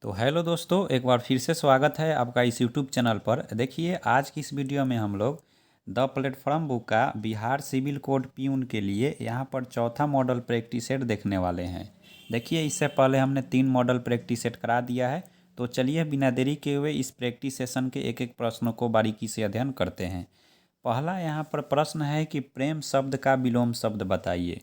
तो हेलो दोस्तों, एक बार फिर से स्वागत है आपका इस यूट्यूब चैनल पर। देखिए, आज की इस वीडियो में हम लोग द प्लेटफॉर्म बुक का बिहार सिविल कोड प्यून के लिए यहाँ पर चौथा मॉडल प्रैक्टिस सेट देखने वाले हैं। देखिए, इससे पहले हमने 3 मॉडल प्रैक्टिस सेट करा दिया है। तो चलिए बिना देरी के हुए इस प्रैक्टिस सेशन के एक एक प्रश्नों को बारीकी से अध्ययन करते हैं। पहला यहाँ पर प्रश्न है कि प्रेम शब्द का विलोम शब्द बताइए।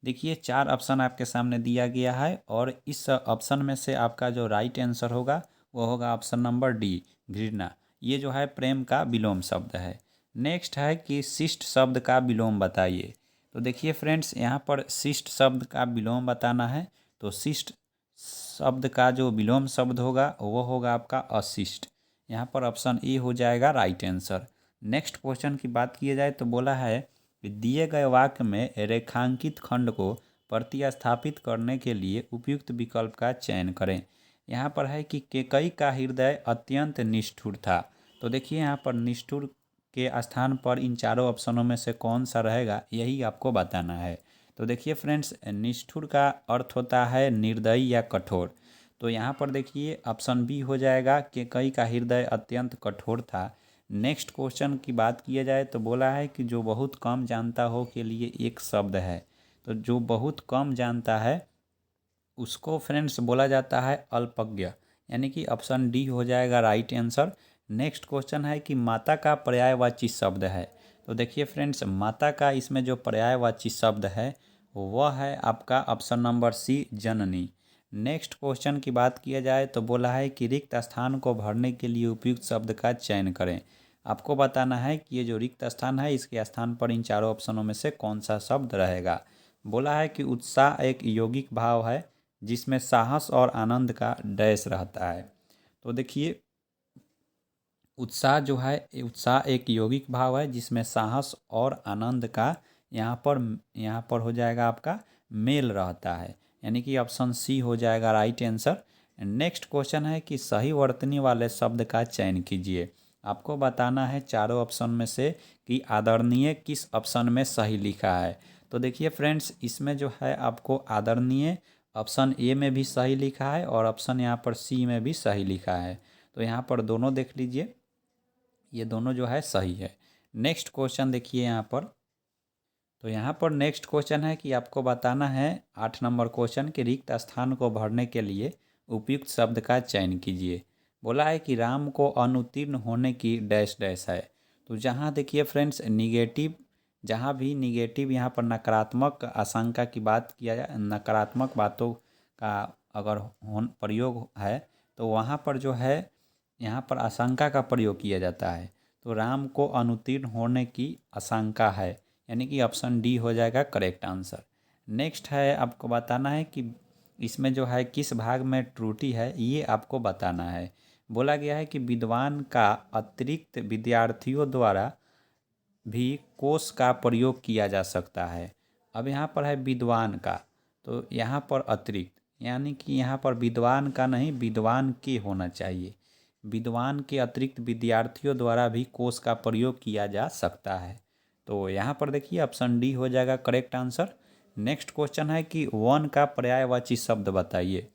देखिए, 4 ऑप्शन आपके सामने दिया गया है और इस ऑप्शन में से आपका जो राइट आंसर होगा वो होगा ऑप्शन नंबर डी, घृणा। ये जो है प्रेम का विलोम शब्द है। नेक्स्ट है कि शिष्ट शब्द का विलोम बताइए। तो देखिए फ्रेंड्स, यहाँ पर शिष्ट शब्द का विलोम बताना है। तो शिष्ट शब्द का जो विलोम शब्द होगा वो होगा आपका अशिष्ट। यहाँ पर ऑप्शन ए हो जाएगा राइट आंसर। नेक्स्ट क्वेश्चन की बात की जाए तो बोला है कि दिए गए वाक्य में रेखांकित खंड को प्रतिस्थापित करने के लिए उपयुक्त विकल्प का चयन करें। यहाँ पर है कि केकई का हृदय अत्यंत निष्ठुर था। तो देखिए, यहाँ पर निष्ठुर के स्थान पर इन चारों ऑप्शनों में से कौन सा रहेगा यही आपको बताना है। तो देखिए फ्रेंड्स, निष्ठुर का अर्थ होता है निर्दयी या कठोर। तो यहाँ पर देखिए ऑप्शन बी हो जाएगा केकई का हृदय अत्यंत कठोर था। नेक्स्ट क्वेश्चन की बात किया जाए तो बोला है कि जो बहुत कम जानता हो के लिए एक शब्द है। तो जो बहुत कम जानता है उसको फ्रेंड्स बोला जाता है अल्पज्ञ, यानी कि ऑप्शन डी हो जाएगा राइट आंसर। नेक्स्ट क्वेश्चन है कि माता का पर्यायवाची शब्द है। तो देखिए फ्रेंड्स, माता का इसमें जो पर्यायवाची शब्द है वह है आपका ऑप्शन नंबर सी, जननी। नेक्स्ट क्वेश्चन की बात किया जाए तो बोला है कि रिक्त स्थान को भरने के लिए उपयुक्त शब्द का चयन करें। आपको बताना है कि ये जो रिक्त स्थान है इसके स्थान पर इन चारों ऑप्शनों में से कौन सा शब्द रहेगा। बोला है कि उत्साह एक यौगिक भाव है जिसमें साहस और आनंद का डैश रहता है। तो देखिए, उत्साह एक यौगिक भाव है जिसमें साहस और आनंद का यहाँ पर हो जाएगा आपका मेल रहता है, यानी कि ऑप्शन सी हो जाएगा राइट आंसर। नेक्स्ट क्वेश्चन है कि सही वर्तनी वाले शब्द का चयन कीजिए। आपको बताना है चारों ऑप्शन में से कि आदरणीय किस ऑप्शन में सही लिखा है। तो देखिए फ्रेंड्स, इसमें जो है आपको आदरणीय ऑप्शन ए में भी सही लिखा है और ऑप्शन यहाँ पर सी में भी सही लिखा है। तो यहाँ पर दोनों देख लीजिए, ये दोनों जो है सही है। नेक्स्ट क्वेश्चन देखिए यहाँ पर। तो यहाँ पर नेक्स्ट क्वेश्चन है कि आपको बताना है 8 नंबर क्वेश्चन के रिक्त स्थान को भरने के लिए उपयुक्त शब्द का चयन कीजिए। बोला है कि राम को अनुत्तीर्ण होने की डैश डैश है। तो जहाँ देखिए फ्रेंड्स निगेटिव, जहाँ भी निगेटिव यहाँ पर नकारात्मक आशंका की बात किया जाए, नकारात्मक बातों का अगर प्रयोग है तो वहाँ पर जो है यहाँ पर आशंका का प्रयोग किया जाता है। तो राम को अनुत्तीर्ण होने की आशंका है, यानी कि ऑप्शन डी हो जाएगा करेक्ट आंसर। नेक्स्ट है आपको बताना है कि इसमें जो है किस भाग में त्रुटि है ये आपको बताना है। बोला गया है कि विद्वान का अतिरिक्त विद्यार्थियों द्वारा भी कोश का प्रयोग किया जा सकता है। अब यहाँ पर है विद्वान का, तो यहाँ पर अतिरिक्त, यानी कि यहाँ पर विद्वान का नहीं विद्वान के होना चाहिए। विद्वान के अतिरिक्त विद्यार्थियों द्वारा भी कोश का प्रयोग किया जा सकता है। तो यहाँ पर देखिए ऑप्शन डी हो जाएगा करेक्ट आंसर। नेक्स्ट क्वेश्चन है कि वन का पर्यायवाची शब्द बताइए।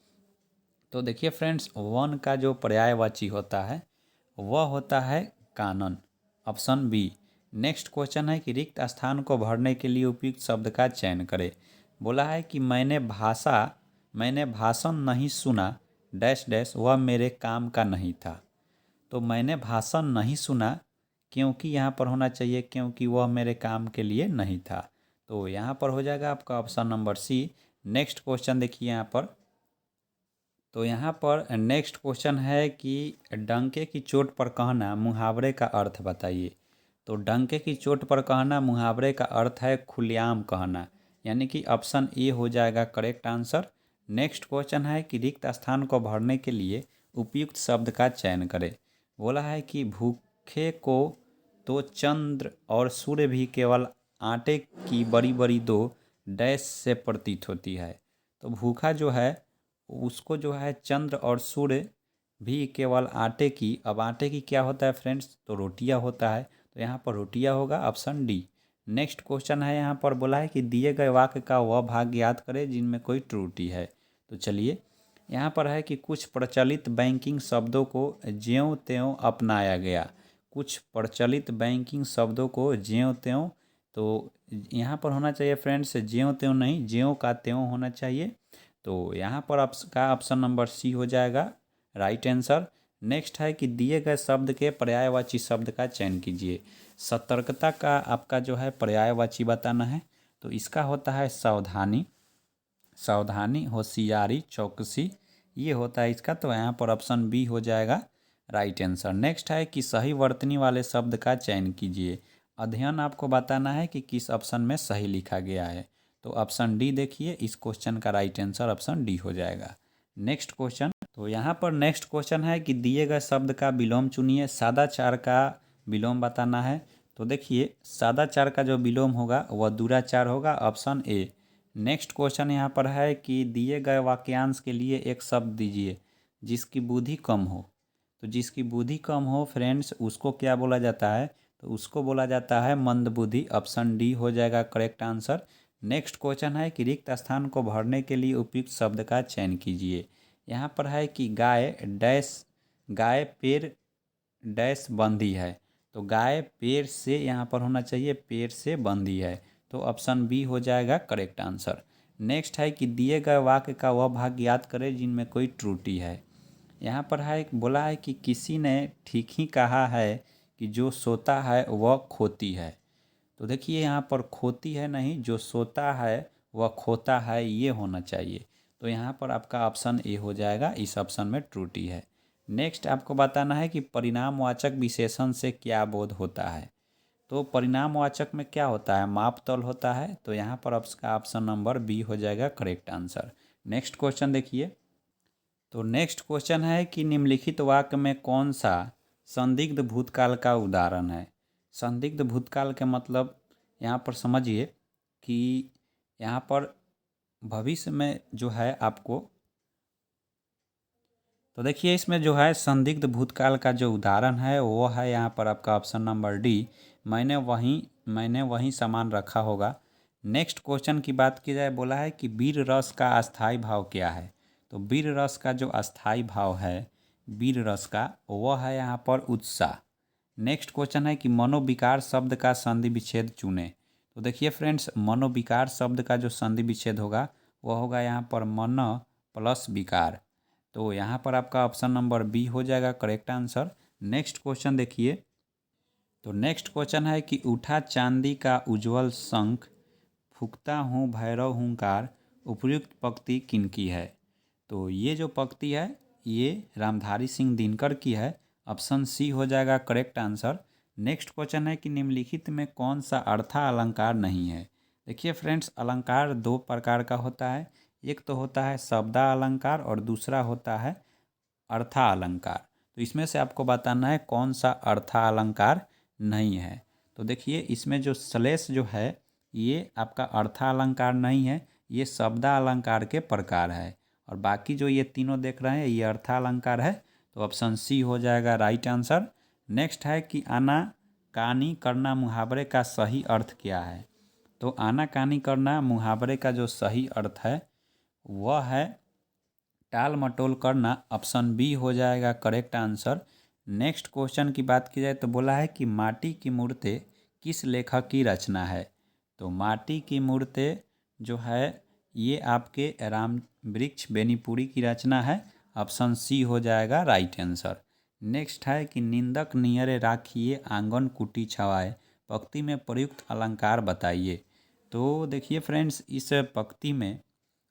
तो देखिए फ्रेंड्स, वन का जो पर्यायवाची होता है वह होता है कानन, ऑप्शन बी। नेक्स्ट क्वेश्चन है कि रिक्त स्थान को भरने के लिए उपयुक्त शब्द का चयन करें। बोला है कि मैंने भाषण नहीं सुना डैश डैश, वह मेरे काम का नहीं था। तो मैंने भाषण नहीं सुना, क्योंकि यहाँ पर होना चाहिए क्योंकि वह मेरे काम के लिए नहीं था। तो यहाँ पर हो जाएगा आपका option number C. Next question देखिए यहाँ पर। तो यहाँ पर नेक्स्ट क्वेश्चन है कि डंके की चोट पर कहना मुहावरे का अर्थ बताइए। तो डंके की चोट पर कहना मुहावरे का अर्थ है खुलेआम कहना, यानी कि ऑप्शन ए हो जाएगा करेक्ट आंसर। नेक्स्ट क्वेश्चन है कि रिक्त स्थान को भरने के लिए उपयुक्त शब्द का चयन करें। बोला है कि भूखे को तो चंद्र और सूर्य भी केवल आटे की बड़ी बड़ी दो डैश से प्रतीत होती है। तो भूखा जो है उसको जो है चंद्र और सूर्य भी केवल आटे की, अब आटे की क्या होता है फ्रेंड्स, तो रोटियां होता है। तो यहाँ पर रोटियां होगा ऑप्शन डी। नेक्स्ट क्वेश्चन है यहाँ पर बोला है कि दिए गए वाक्य का वह भाग याद करें जिनमें कोई त्रुटि है। तो चलिए यहाँ पर है कि कुछ प्रचलित बैंकिंग शब्दों को ज्यों त्यों अपनाया गया। कुछ प्रचलित बैंकिंग शब्दों को ज्यों त्यों, तो यहाँ पर होना चाहिए फ्रेंड्स ज्यों त्यों नहीं, ज्यों का त्यों होना चाहिए। तो यहाँ पर आपका ऑप्शन नंबर सी हो जाएगा राइट आंसर। नेक्स्ट है कि दिए गए शब्द के पर्यायवाची शब्द का चयन कीजिए। सतर्कता का आपका जो है पर्यायवाची बताना है, तो इसका होता है सावधानी, सावधानी, होशियारी, चौकसी, ये होता है इसका। तो यहाँ पर ऑप्शन बी हो जाएगा राइट आंसर। नेक्स्ट है कि सही वर्तनी वाले शब्द का चयन कीजिए। अध्ययन आपको बताना है कि किस ऑप्शन में सही लिखा गया है। तो ऑप्शन डी देखिए, इस क्वेश्चन का राइट आंसर ऑप्शन डी हो जाएगा। नेक्स्ट क्वेश्चन, तो यहाँ पर नेक्स्ट क्वेश्चन है कि दिए गए शब्द का विलोम चुनिए। सादाचार का विलोम बताना है। तो देखिए सादाचार का जो विलोम होगा वह दुराचार होगा, ऑप्शन ए। नेक्स्ट क्वेश्चन यहाँ पर है कि दिए गए वाक्यांश के लिए एक शब्द दीजिए जिसकी बुद्धि कम हो। तो जिसकी बुद्धि कम हो फ्रेंड्स उसको क्या बोला जाता है, तो उसको बोला जाता है मंदबुद्धि, ऑप्शन डी हो जाएगा करेक्ट आंसर। नेक्स्ट क्वेश्चन है कि रिक्त स्थान को भरने के लिए उपयुक्त शब्द का चयन कीजिए। यहाँ पर है कि गाय डैश, गाय पेड़ डैश बंधी है। तो गाय पेड़ से यहाँ पर होना चाहिए पेड़ से बंधी है। तो ऑप्शन बी हो जाएगा करेक्ट आंसर। नेक्स्ट है कि दिए गए वाक्य का वह भाग याद करें जिनमें कोई त्रुटि है। यहाँ पर है बोला है कि किसी ने ठीक ही कहा है कि जो सोता है वह खोती है। तो देखिए यहाँ पर खोती है नहीं, जो सोता है वह खोता है, ये होना चाहिए। तो यहाँ पर आपका ऑप्शन ए हो जाएगा, इस ऑप्शन में त्रुटि है। नेक्स्ट आपको बताना है कि परिणामवाचक विशेषण से क्या बोध होता है। तो परिणामवाचक में क्या होता है, मापतौल होता है। तो यहाँ पर आपका ऑप्शन नंबर बी हो जाएगा करेक्ट आंसर। नेक्स्ट क्वेश्चन देखिए, तो नेक्स्ट क्वेश्चन है कि निम्नलिखित वाक्य में कौन सा संदिग्ध भूतकाल का उदाहरण है। संदिग्ध भूतकाल के मतलब यहाँ पर समझिए कि यहाँ पर भविष्य में जो है आपको, तो देखिए इसमें जो है संदिग्ध भूतकाल का जो उदाहरण है वो है यहाँ पर आपका ऑप्शन नंबर डी, मैंने वहीं सामान रखा होगा। नेक्स्ट क्वेश्चन की बात की जाए, बोला है कि वीर रस का अस्थाई भाव क्या है। तो वीर रस का जो अस्थाई भाव है वीर रस का, वह है यहाँ पर उत्साह। नेक्स्ट क्वेश्चन है कि मनोविकार शब्द का संधि विच्छेद चुने। तो देखिए फ्रेंड्स मनोविकार शब्द का जो संधि विच्छेद होगा वह होगा यहाँ पर मन प्लस विकार। तो यहाँ पर आपका ऑप्शन नंबर बी हो जाएगा करेक्ट आंसर। नेक्स्ट क्वेश्चन देखिए, तो नेक्स्ट क्वेश्चन है कि उठा चांदी का उज्जवल शंख, फूंकता हूँ भैरव हुंकार, उपयुक्त पंक्ति किनकी है। तो ये जो पंक्ति है ये रामधारी सिंह दिनकर की है, ऑप्शन सी हो जाएगा करेक्ट आंसर। नेक्स्ट क्वेश्चन है कि निम्नलिखित में कौन सा अर्था अलंकार नहीं है। देखिए फ्रेंड्स अलंकार दो प्रकार का होता है, एक तो होता है शब्दा अलंकार और दूसरा होता है अर्था अलंकार। तो इसमें से आपको बताना है कौन सा अर्था अलंकार नहीं है। तो देखिए इसमें जो श्लेष जो है ये आपका अर्था अलंकार नहीं है, ये शब्दा अलंकार के प्रकार है। और बाकी जो ये तीनों देख रहे हैं ये अर्था अलंकार है। तो ऑप्शन सी हो जाएगा राइट आंसर। नेक्स्ट है कि आना कानी करना मुहावरे का सही अर्थ क्या है। तो आना कानी करना मुहावरे का जो सही अर्थ है वह है टाल मटोल करना, ऑप्शन बी हो जाएगा करेक्ट आंसर। नेक्स्ट क्वेश्चन की बात की जाए तो बोला है कि माटी की मूर्तें किस लेखक की रचना है। तो माटी की मूर्तें जो है ये आपके राम वृक्ष बेनीपुरी की रचना है, ऑप्शन सी हो जाएगा राइट आंसर। नेक्स्ट है कि निंदक नियरे राखिए आंगन कुटी छवाए, पंक्ति में प्रयुक्त अलंकार बताइए। तो देखिए फ्रेंड्स इस पंक्ति में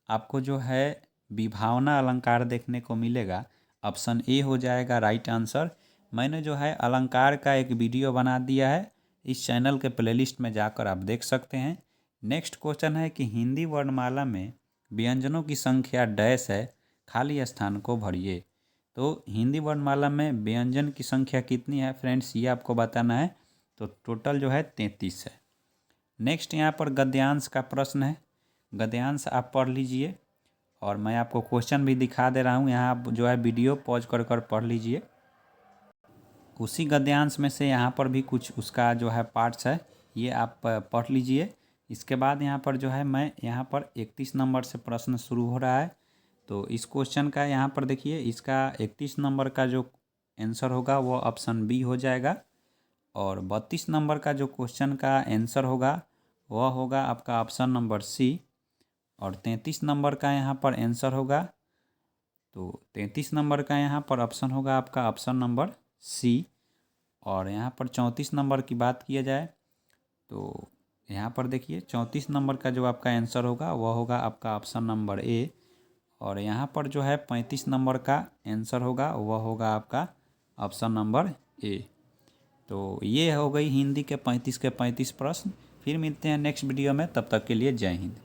आपको जो है विभावना अलंकार देखने को मिलेगा, ऑप्शन ए हो जाएगा राइट आंसर। मैंने जो है अलंकार का एक वीडियो बना दिया है, इस चैनल के प्लेलिस्ट में जाकर आप देख सकते हैं। नेक्स्ट क्वेश्चन है कि हिंदी वर्णमाला में व्यंजनों की संख्या डैश है, खाली स्थान को भरिए। तो हिंदी वर्णमाला में व्यंजन की संख्या कितनी है फ्रेंड्स ये आपको बताना है। तो टोटल जो है 33 है। नेक्स्ट यहाँ पर गद्यांश का प्रश्न है, गद्यांश आप पढ़ लीजिए और मैं आपको क्वेश्चन भी दिखा दे रहा हूँ, यहाँ आप जो है वीडियो पॉज कर पढ़ लीजिए। उसी गद्यांश में से यहाँ पर भी कुछ उसका जो है पार्ट्स है ये आप पढ़ लीजिए। इसके बाद यहाँ पर जो है मैं यहाँ पर 31 नंबर से प्रश्न शुरू हो रहा है। तो इस क्वेश्चन का यहाँ पर देखिए, इसका 31 नंबर का जो आंसर होगा वो ऑप्शन बी हो जाएगा, और 32 नंबर का जो क्वेश्चन का आंसर होगा वह होगा आपका ऑप्शन नंबर सी, और 33 नंबर का यहाँ पर आंसर होगा, तो 33 नंबर का यहाँ पर ऑप्शन होगा आपका ऑप्शन नंबर सी। और यहाँ पर 34 नंबर की बात किया जाए तो यहाँ पर देखिए 34 नंबर का जो आपका आंसर होगा वह होगा आपका ऑप्शन नंबर ए, और यहाँ पर जो है 35 नंबर का आंसर होगा वह होगा आपका ऑप्शन नंबर ए। तो ये हो गई हिंदी के 35 के 35 प्रश्न। फिर मिलते हैं नेक्स्ट वीडियो में, तब तक के लिए जय हिंद।